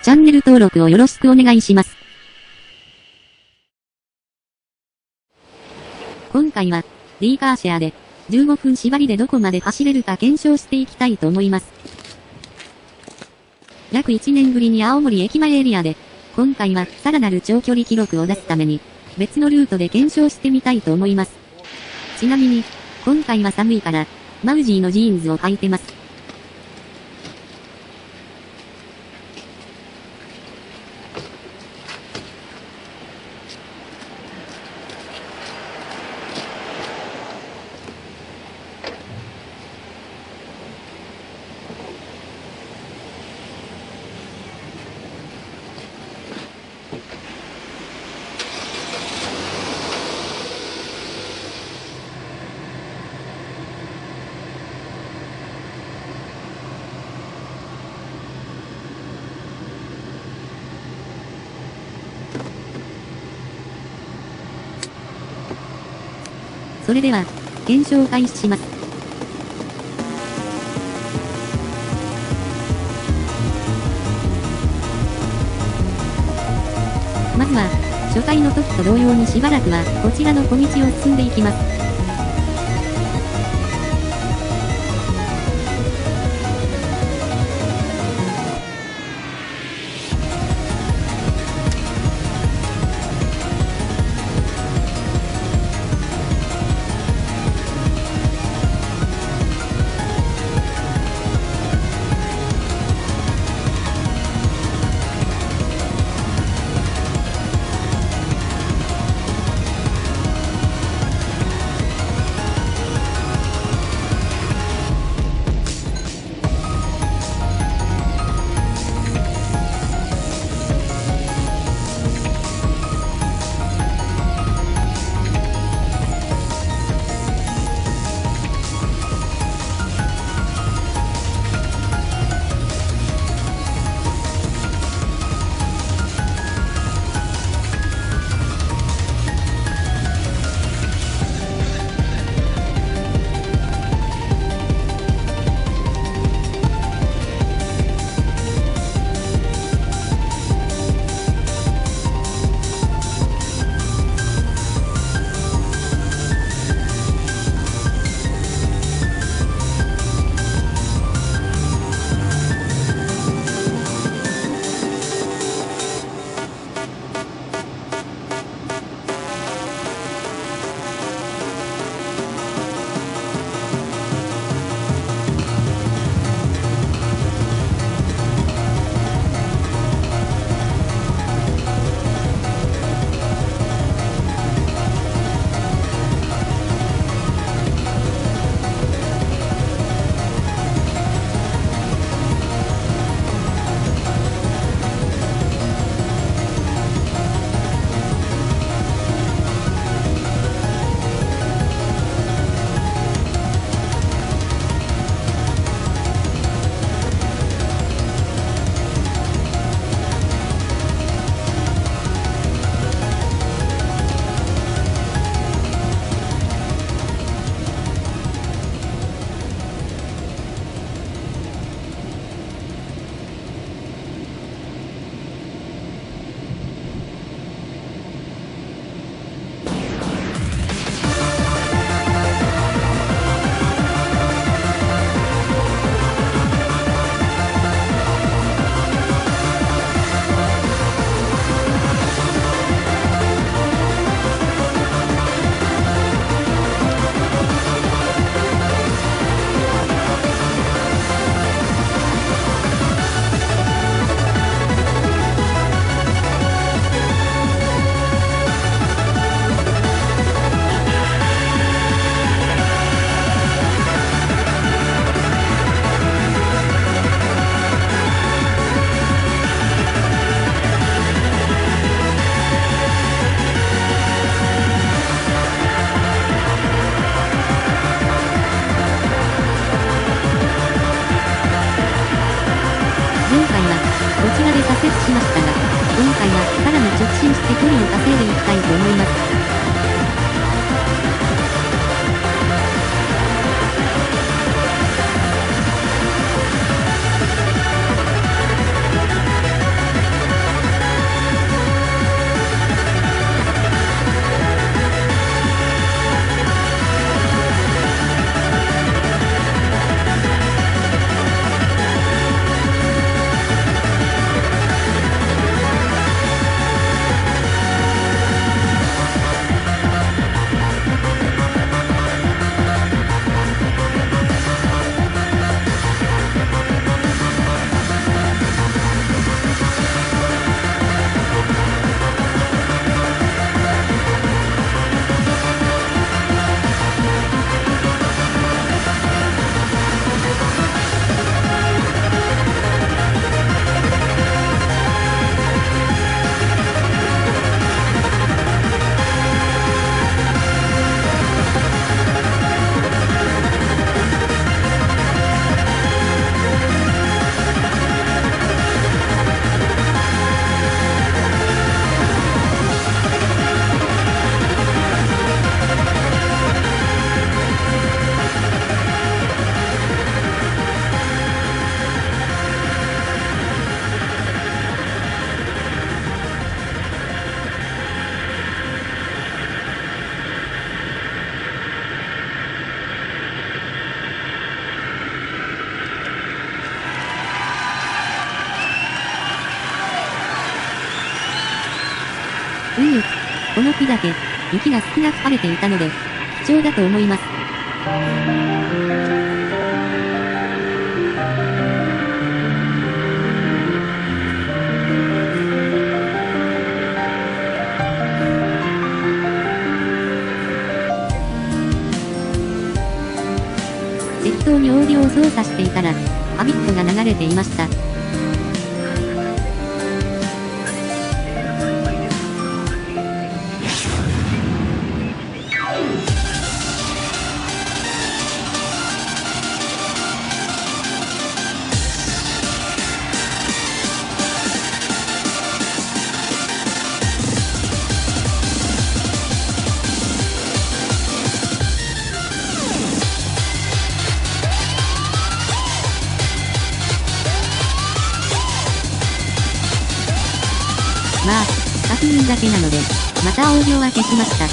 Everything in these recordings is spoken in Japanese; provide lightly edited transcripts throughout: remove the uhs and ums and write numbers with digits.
チャンネル登録をよろしくお願いします。今回は、D カーシェアで、15分縛りでどこまで走れるか検証していきたいと思います。約1年ぶりに青森駅前エリアで、今回はさらなる長距離記録を出すために、別のルートで検証してみたいと思います。ちなみに、今回は寒いから、マウジーのジーンズを履いてます。それでは、検証開始します。まずは、初回の時と同様にしばらくは、こちらの小道を進んでいきます。しましたが、今回はさらに直進して距離を稼いでいきたいと思います。この日だけ、雪が少なく晴れていたので、貴重だと思います。適当にオーディオを操作していたら、ハビットが流れていました。まあ、確認だけなので、またオーディオは消しました。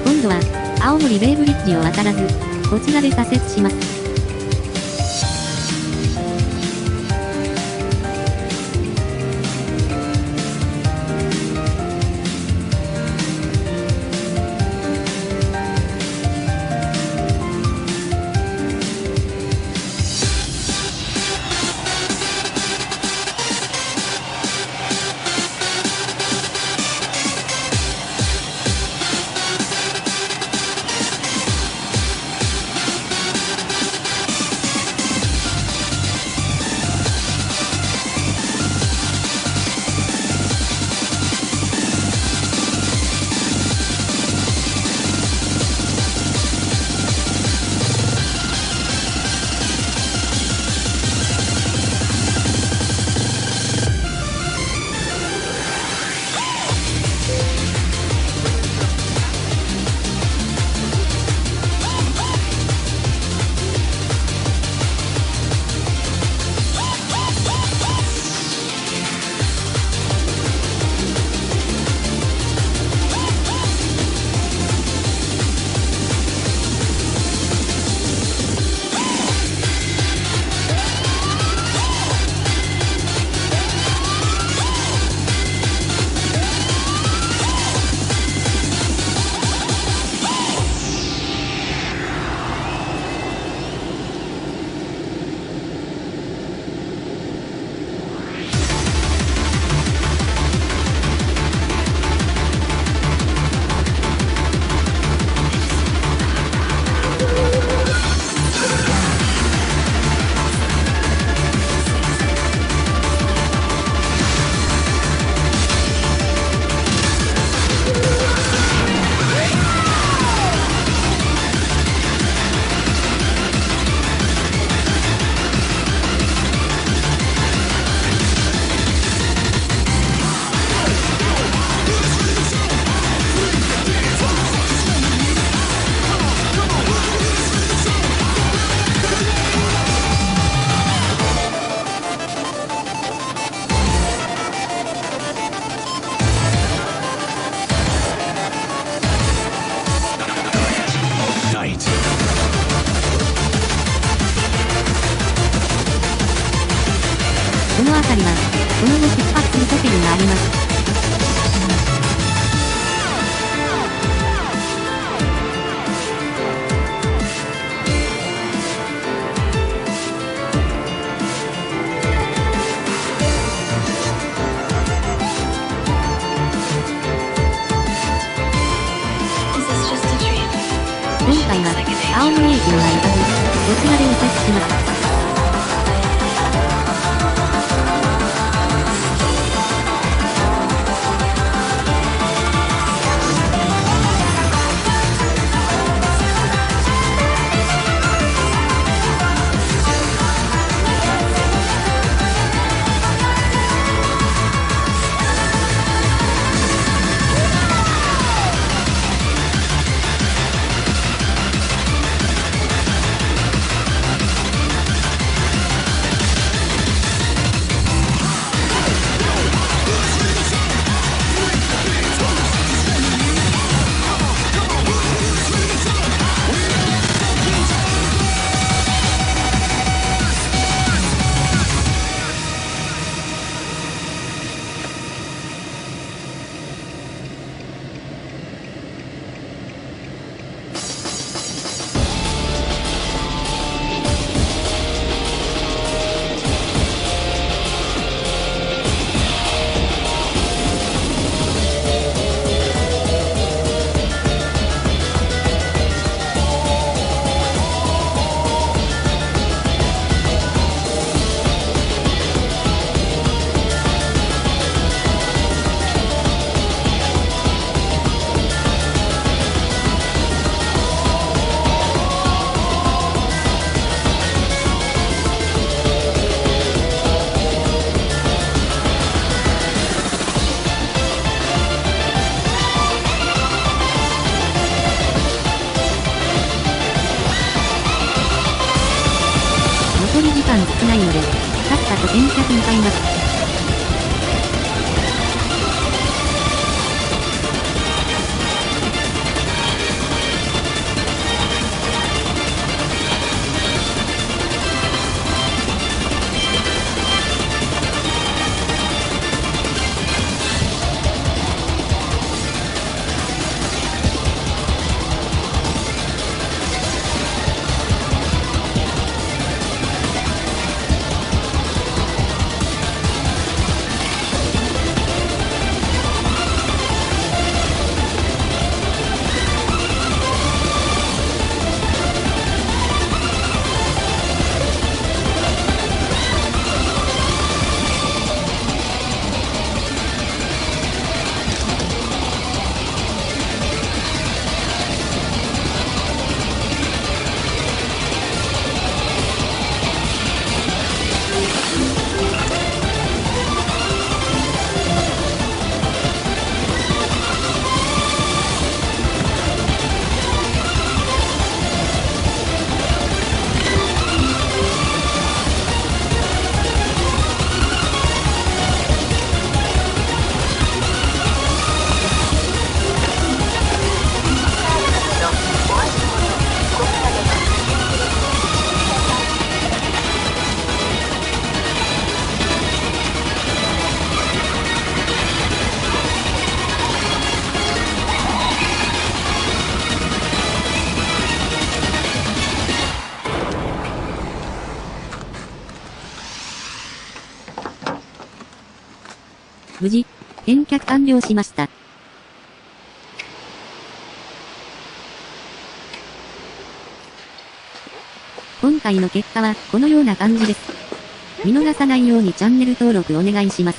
今度は、青森ベイブリッジを渡らず、こちらで左折します。その後出発するホテルがあります。今回は、青森駅には行かず、こちらで右折します。残り時間少ないので、さっさと先着向かいます。無事、返却完了しました。今回の結果はこのような感じです。見逃さないようにチャンネル登録お願いします。